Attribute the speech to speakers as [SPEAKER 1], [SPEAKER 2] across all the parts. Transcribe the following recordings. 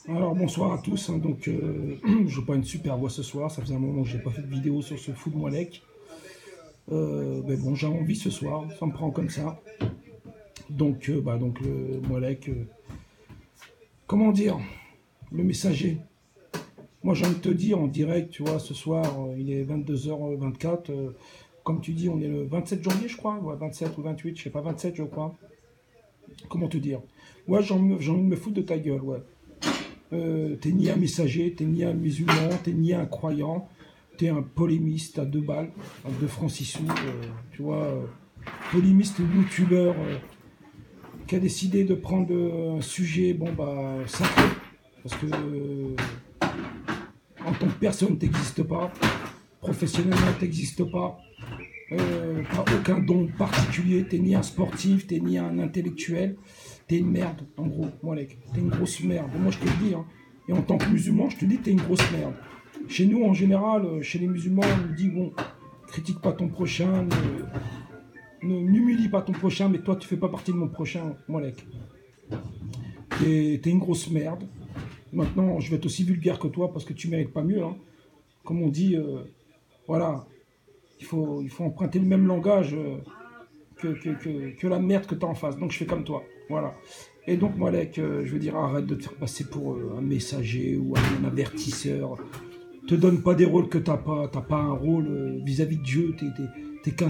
[SPEAKER 1] Alors bonsoir à tous, hein. Je n'ai pas une super voix ce soir, ça faisait un moment que j'ai pas fait de vidéo sur ce fou de Moualek. Mais bon, j'ai envie ce soir, ça me prend comme ça. Le Moualek, comment dire, le messager. Moi j'ai envie de te dire en direct, tu vois, ce soir, il est 22h24, comme tu dis, on est le 27 janvier je crois, ouais, 27 ou 28, je sais pas, 27 je crois. Comment te dire? Ouais, j'ai envie de me foutre de ta gueule, ouais. T'es ni un messager, t'es ni un musulman, t'es ni un croyant, t'es un polémiste à deux balles, à deux francs 6 sous, tu vois, polémiste youtubeur qui a décidé de prendre un sujet, bon bah, sacré, parce que en tant que personne t'existes pas, professionnellement t'existes pas, t'as aucun don particulier, t'es ni un sportif, t'es ni un intellectuel, t'es une merde, en gros, Molek, t'es une grosse merde. Moi, je te le dis, hein. Et en tant que musulman, je te dis, t'es une grosse merde. Chez nous, en général, chez les musulmans, on nous dit, bon, critique pas ton prochain, n'humilie pas ton prochain, mais toi, tu fais pas partie de mon prochain, Molek. T'es une grosse merde. Maintenant, je vais être aussi vulgaire que toi parce que tu mérites pas mieux, hein. Comme on dit, voilà, il faut emprunter le même langage. Que la merde que tu as en face. Donc je fais comme toi. Voilà. Et donc, Malek, je veux dire, arrête de te faire passer pour un messager ou un avertisseur. Te donne pas des rôles que t'as pas. T'as pas un rôle vis-à-vis de Dieu. T'es qu'un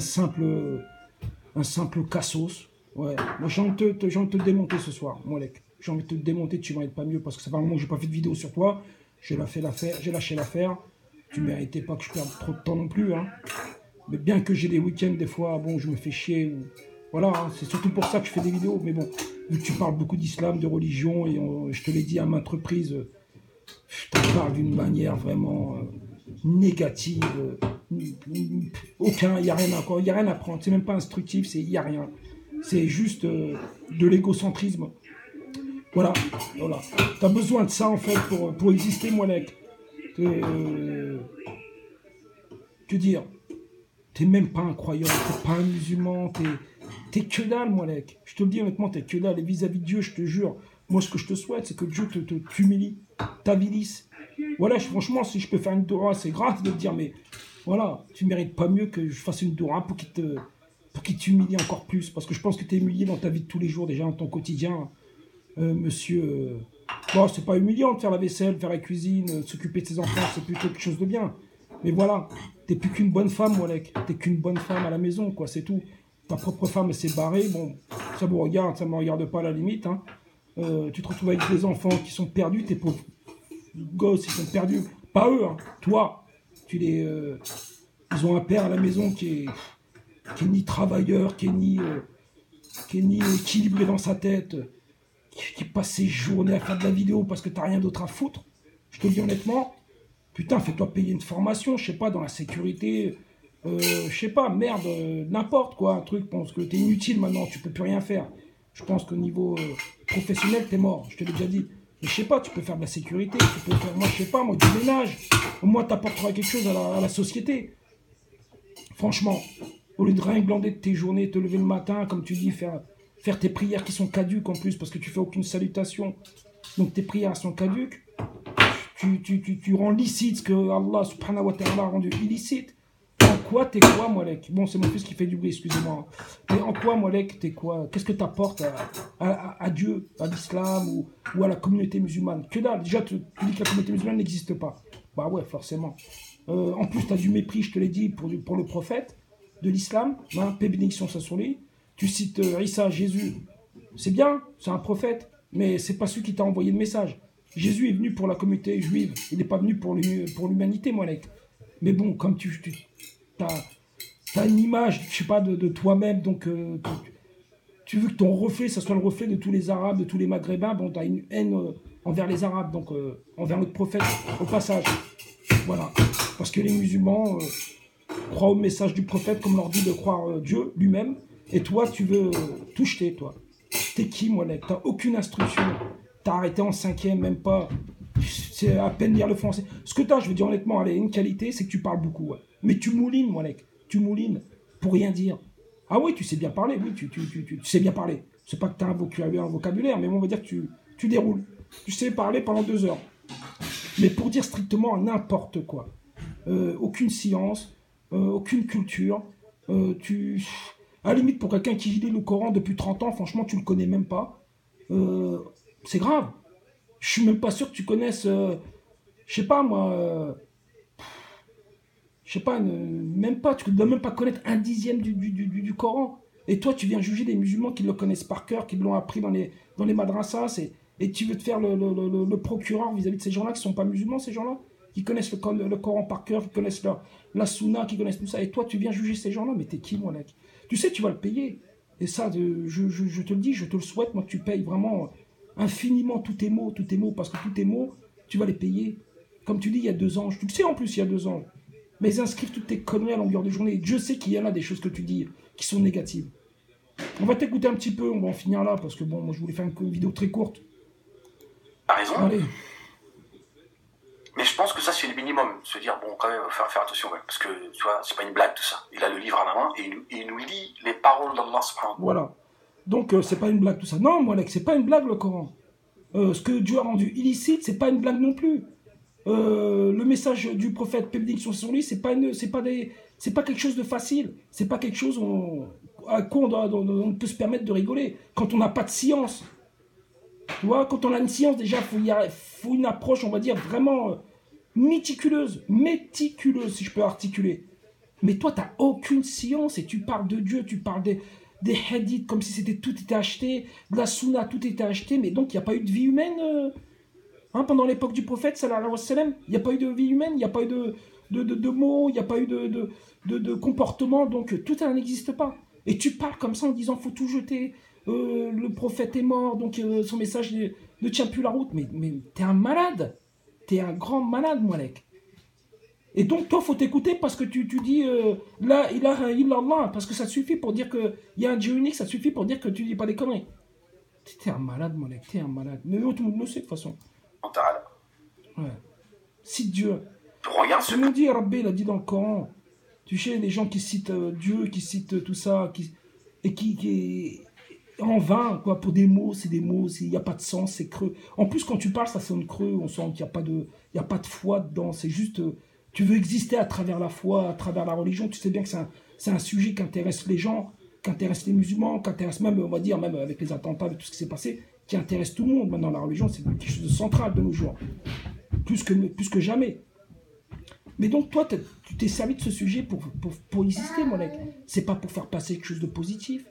[SPEAKER 1] un simple cassos. Ouais. Moi, j'ai envie de te démonter ce soir, Malek. J'ai envie de te démonter, tu mérites pas mieux parce que ça fait un moment que j'ai pas fait de vidéo sur toi. J'ai lâché l'affaire. Tu méritais pas que je perde trop de temps non plus, hein. Mais bien que j'ai des week-ends, des fois, bon, je me fais chier. Voilà, hein, c'est surtout pour ça que je fais des vidéos. Mais bon, vu que tu parles beaucoup d'islam, de religion, et je te l'ai dit à maintes reprises, je te parle d'une manière vraiment négative. Il n'y a rien à, y a rien à prendre. C'est même pas instructif, il n'y a rien. C'est juste de l'égocentrisme. Voilà, voilà. Tu as besoin de ça, en fait, pour exister, Moalek. Que dire? T'es même pas un croyant, t'es pas un musulman, t'es que dalle, Moalek. Je te le dis honnêtement, t'es que dalle. Et vis-à-vis de Dieu, je te jure, moi, ce que je te souhaite, c'est que Dieu t'humilie, t'avilisse. Voilà, franchement, si je peux faire une doura, c'est grave de te dire, mais voilà, tu mérites pas mieux que je fasse une doura pour qu'il t'humilie encore plus. Parce que je pense que t'es humilié dans ta vie de tous les jours, déjà, dans ton quotidien, monsieur. Bon, c'est pas humiliant de faire la vaisselle, faire la cuisine, de s'occuper de ses enfants, c'est plutôt quelque chose de bien. Mais voilà, t'es plus qu'une bonne femme, Molek. T'es qu'une bonne femme à la maison, quoi, c'est tout. Ta propre femme, elle s'est barrée. Bon, ça vous regarde, ça me regarde pas à la limite, hein. Tu te retrouves avec des enfants qui sont perdus, tes pauvres gosses, ils sont perdus. Pas eux, hein. Toi, ils ont un père à la maison qui est ni travailleur, qui est ni équilibré dans sa tête, qui passe ses journées à faire de la vidéo parce que t'as rien d'autre à foutre. Je te le dis honnêtement, putain, fais-toi payer une formation, je sais pas, dans la sécurité, je sais pas, merde, n'importe quoi, un truc, pense que t'es inutile maintenant, tu peux plus rien faire. Je pense qu'au niveau professionnel, t'es mort, je te l'ai déjà dit. Mais je sais pas, tu peux faire de la sécurité, tu peux faire, moi je sais pas, moi du ménage. Au moins t'apporteras quelque chose à la société. Franchement, au lieu de rien glander de tes journées, te lever le matin, comme tu dis, faire tes prières qui sont caduques en plus, parce que tu fais aucune salutation. Donc tes prières sont caduques, tu rends licite ce que Allah subhanahu wa ta'ala a rendu illicite. En quoi t'es quoi, Molek? Bon, c'est mon fils qui fait du bruit, excusez-moi. Mais en quoi, Molek, t'es quoi? Qu'est-ce que t'apportes à Dieu, à l'islam ou à la communauté musulmane? Que dalle, déjà, tu dis que la communauté musulmane n'existe pas. Bah ouais, forcément. En plus, t'as du mépris, je te l'ai dit, pour le prophète de l'islam, hein, paix bénédiction soit sur lui. Tu cites Issa, Jésus. C'est bien, c'est un prophète, mais c'est pas celui qui t'a envoyé le message. Jésus est venu pour la communauté juive, il n'est pas venu pour l'humanité, Molek. Mais bon, comme as une image, je sais pas, de toi-même, donc tu veux que ton reflet, ça soit le reflet de tous les Arabes, de tous les Maghrébins, bon, tu as une haine envers les Arabes, donc envers notre prophète, au passage. Voilà. Parce que les musulmans croient au message du prophète, comme leur dit de croire Dieu lui-même, et toi, tu veux tout jeter, toi. T'es qui, Molek? T'as aucune instruction. T'as arrêté en cinquième, même pas. C'est à peine lire le français. Ce que t'as, je veux dire honnêtement, allez, une qualité, c'est que tu parles beaucoup. Ouais. Mais tu moulines, Molek. Tu moulines pour rien dire. Ah oui, tu sais bien parler, oui, tu sais bien parler. C'est pas que t'as un vocabulaire, mais on va dire que tu déroules. Tu sais parler pendant 2 heures. Mais pour dire strictement n'importe quoi. Aucune science, aucune culture. À la limite, pour quelqu'un qui lit le Coran depuis 30 ans, franchement, tu le connais même pas. C'est grave. Je suis même pas sûr que tu connaisses, je sais pas moi, je sais pas, même pas, tu ne dois même pas connaître un dixième du Coran. Et toi, tu viens juger des musulmans qui le connaissent par cœur, qui l'ont appris dans les madrasas, et tu veux te faire le procureur vis-à-vis de ces gens-là qui ne sont pas musulmans, ces gens-là, qui connaissent le Coran par cœur, qui connaissent la Sunna, qui connaissent tout ça. Et toi, tu viens juger ces gens-là, mais t'es qui, mon mec? Tu sais, tu vas le payer. Et ça, je te le dis, je te le souhaite, moi, que tu payes vraiment infiniment tous tes mots, parce que tous tes mots, tu vas les payer. Comme tu dis, il y a 2 ans, tu le sais en plus, il y a 2 ans. Mais ils inscrivent toutes tes conneries à longueur de journée. Dieu sait qu'il y en a des choses que tu dis qui sont négatives. On va t'écouter un petit peu, on va en finir là, parce que bon, moi je voulais faire une vidéo très courte.
[SPEAKER 2] T'as raison.
[SPEAKER 1] Allez.
[SPEAKER 2] Mais je pense que ça, c'est le minimum. Se dire, bon, quand même, faire attention, ouais, parce que, tu vois, c'est pas une blague tout ça. Il a le livre à la main et il nous lit les paroles d'Allah subhanahu.
[SPEAKER 1] Voilà. Donc, c'est pas une blague tout ça. Non, moi, c'est pas une blague le Coran. Ce que Dieu a rendu illicite, c'est pas une blague non plus. Le message du prophète, paix bénédiction sur lui, c'est pas quelque chose de facile. C'est pas quelque chose à quoi on peut se permettre de rigoler. Quand on n'a pas de science. Tu vois, quand on a une science, déjà, il faut une approche, on va dire, vraiment méticuleuse, si je peux articuler. Mais toi, tu n'as aucune science et tu parles de Dieu, tu parles des hadiths comme si tout était acheté, de la sunna, tout était acheté, mais donc il n'y a pas eu de vie humaine pendant l'époque du prophète, sallallahu alayhi wa sallam. Il n'y a pas eu de vie humaine, il n'y a pas eu de mots, il n'y a pas eu de comportement, donc tout ça n'existe pas. Et tu parles comme ça en disant faut tout jeter, le prophète est mort, donc son message ne tient plus la route. Mais t'es un malade, t'es un grand malade, Moualek. Et donc toi, faut t'écouter parce que tu dis la ilaha illallah, parce que ça suffit pour dire qu'il y a un Dieu unique, ça suffit pour dire que tu dis pas des conneries. T'es un malade, Moualek, t'es un malade. Mais tout le monde le sait de toute façon. Ouais. Si Dieu.
[SPEAKER 2] Regarde ce
[SPEAKER 1] que nous dit Rabbi, il a dit dans le Coran. Tu sais, les gens qui citent Dieu, qui citent tout ça, et qui en vain, quoi, pour des mots, c'est des mots, il n'y a pas de sens, c'est creux. En plus, quand tu parles, ça sonne creux, on sent qu'il n'y a pas de foi dedans, c'est juste, tu veux exister à travers la foi, à travers la religion, tu sais bien que c'est un sujet qui intéresse les gens, qui intéresse les musulmans, qui intéresse même, on va dire, même avec les attentats, avec tout ce qui s'est passé, qui intéresse tout le monde. Maintenant, la religion, c'est quelque chose de central de nos jours, plus que jamais. Mais donc, toi, tu t'es servi de ce sujet pour exister, mon mec. C'est pas pour faire passer quelque chose de positif.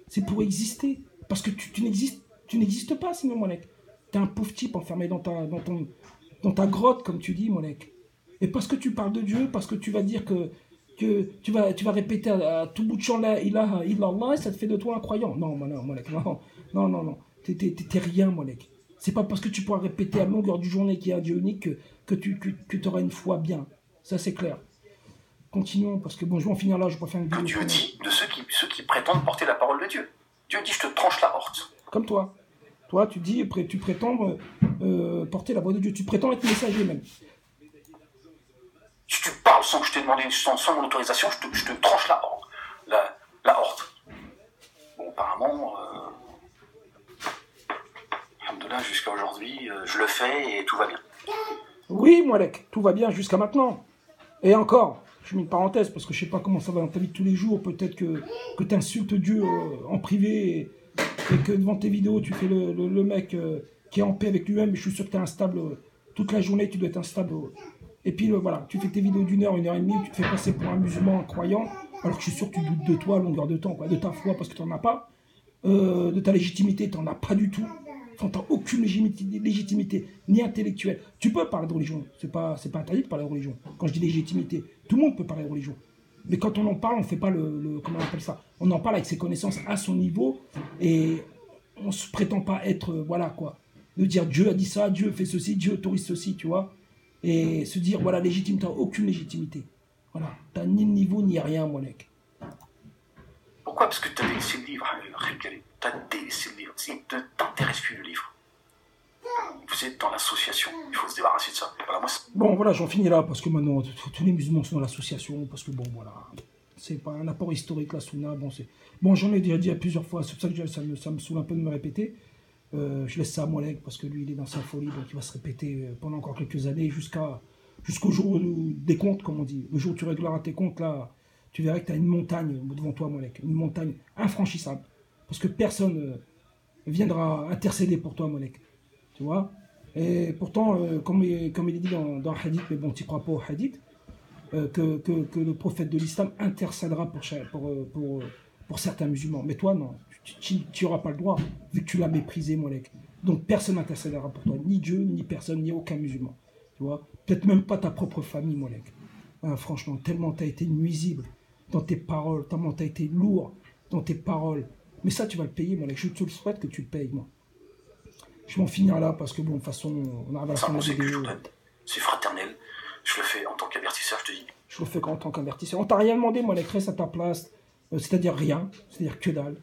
[SPEAKER 1] C'est pour exister. Parce que tu n'existes pas, sinon, mon mec. T'es un pauvre type enfermé dans ta grotte, comme tu dis, mon mec. Et parce que tu parles de Dieu, parce que tu vas dire que tu vas répéter à tout bout de champ la ilaha illallah, et ça te fait de toi un croyant. Non, mon mec, non. T'es rien, mon mec. C'est pas parce que tu pourras répéter à longueur du journée qu'il y a un Dieu unique que tu auras une foi bien. Ça, c'est clair. Continuons, parce que bon, je vais en finir là, je vais pas faire une vidéo.
[SPEAKER 2] Que Dieu dit de ceux qui prétendent porter la parole de Dieu. Dieu dit, je te tranche la horte.
[SPEAKER 1] Comme toi. Toi, tu dis, tu prétends porter la voix de Dieu. Tu prétends être messager même.
[SPEAKER 2] Si tu parles sans que je t'ai demandé, sans mon autorisation, je te tranche la horte. Bon, apparemment... Alhamdoulilah, jusqu'à aujourd'hui, je le fais et tout va bien.
[SPEAKER 1] Oui, Moualek, tout va bien jusqu'à maintenant. Et encore, je mets une parenthèse parce que je sais pas comment ça va dans ta vie de tous les jours. Peut-être que tu insultes Dieu en privé et que devant tes vidéos, tu fais le mec qui est en paix avec lui-même. Je suis sûr que tu es instable toute la journée, tu dois être instable. Et puis voilà, tu fais tes vidéos d'1 heure, 1 heure et demie, où tu te fais passer pour un musulman, un croyant, alors que je suis sûr que tu doutes de toi à longueur de temps, quoi, de ta foi parce que tu n'en as pas, de ta légitimité, tu n'en as pas du tout. Enfin, tu n'as aucune légitimité, ni intellectuelle. Tu peux parler de religion, c'est pas interdit de parler de religion. Quand je dis légitimité, tout le monde peut parler de religion. Mais quand on en parle, on ne fait pas comment on appelle ça, on en parle avec ses connaissances à son niveau et on ne se prétend pas être, voilà quoi, de dire Dieu a dit ça, Dieu fait ceci, Dieu autorise ceci, tu vois. Et se dire, voilà, légitime, tu n'as aucune légitimité. Voilà, tu n'as ni le niveau ni rien, mon mec.
[SPEAKER 2] Pourquoi? Parce que tu as délaissé le livre, tu as délaissé le livre. Il ne t'intéresse plus le livre. Vous êtes dans l'association, il faut se débarrasser de ça. Voilà, moi,
[SPEAKER 1] bon, voilà, j'en finis là, parce que maintenant, tous les musulmans sont dans l'association, parce que bon, voilà, c'est pas un apport historique, la sunna, bon, j'en ai déjà dit à plusieurs fois, c'est pour ça que ça me saoule un peu de me répéter. Je laisse ça à Molek parce que lui, il est dans sa folie, donc il va se répéter pendant encore quelques années jusqu'au jour des comptes, comme on dit. Le jour où tu régleras tes comptes, là, tu verras que tu as une montagne devant toi, Molek. Une montagne infranchissable. Parce que personne viendra intercéder pour toi, Molek. Tu vois? Et pourtant, comme il est dit dans le hadith, mais bon, tu ne crois pas au hadith, que le prophète de l'islam intercédera pour certains musulmans. Mais toi, non. Tu n'auras pas le droit, vu que tu l'as méprisé, Molek. Donc personne n'intercédera pour toi. Ni Dieu, ni personne, ni aucun musulman. Tu vois? Peut-être même pas ta propre famille, Molek. Franchement, tellement tu as été nuisible dans tes paroles, tellement tu as été lourd dans tes paroles. Mais ça, tu vas le payer, Molek. Je te le souhaite que tu le payes, moi. Je vais en finir là, parce que bon, de toute façon, on arrive à la fin de la vidéo.
[SPEAKER 2] C'est fraternel. Je le fais en tant qu'avertisseur, je te dis.
[SPEAKER 1] Je le fais en tant qu'avertisseur. On t'a rien demandé, Molek. Reste à ta place. C'est-à-dire rien. C'est-à-dire que dalle.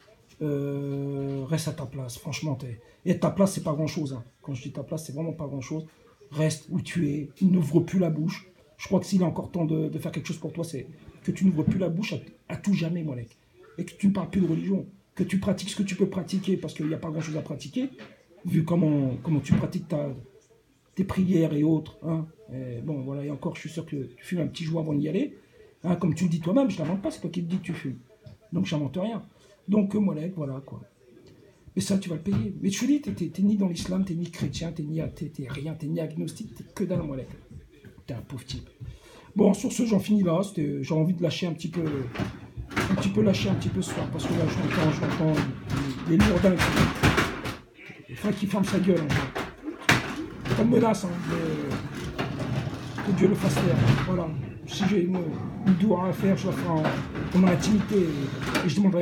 [SPEAKER 1] Reste à ta place, franchement. Et ta place, c'est pas grand-chose. Hein. Quand je dis ta place, c'est vraiment pas grand-chose. Reste où tu es. N'ouvre plus la bouche. Je crois que s'il est encore temps de faire quelque chose pour toi, c'est que tu n'ouvres plus la bouche à tout jamais, Molek. Et que tu ne parles plus de religion. Que tu pratiques ce que tu peux pratiquer, parce qu'il n'y a pas grand-chose à pratiquer, vu comment tu pratiques tes prières et autres. Hein. Et bon, voilà, et encore, je suis sûr que tu fumes un petit joint avant d'y aller. Hein, comme tu le dis toi-même, je n'invente pas, c'est toi qui te dis que tu fumes. Donc, je n'invente rien. Donc, Molek, voilà, quoi. Mais ça, tu vas le payer. Mais je te dis, t'es ni dans l'islam, t'es ni chrétien, t'es rien, t'es ni agnostique, t'es que dalle, Molek. T'es un pauvre type. Bon, sur ce, j'en finis là. J'ai envie de lâcher un petit peu lâcher un petit peu ce soir, parce que là, j'entends les lourdins qui ferment sa gueule. Pas de menace, hein, mais que Dieu le fasse faire. Voilà. Si j'ai une doua à faire, je la ferai dans l'intimité et je demanderai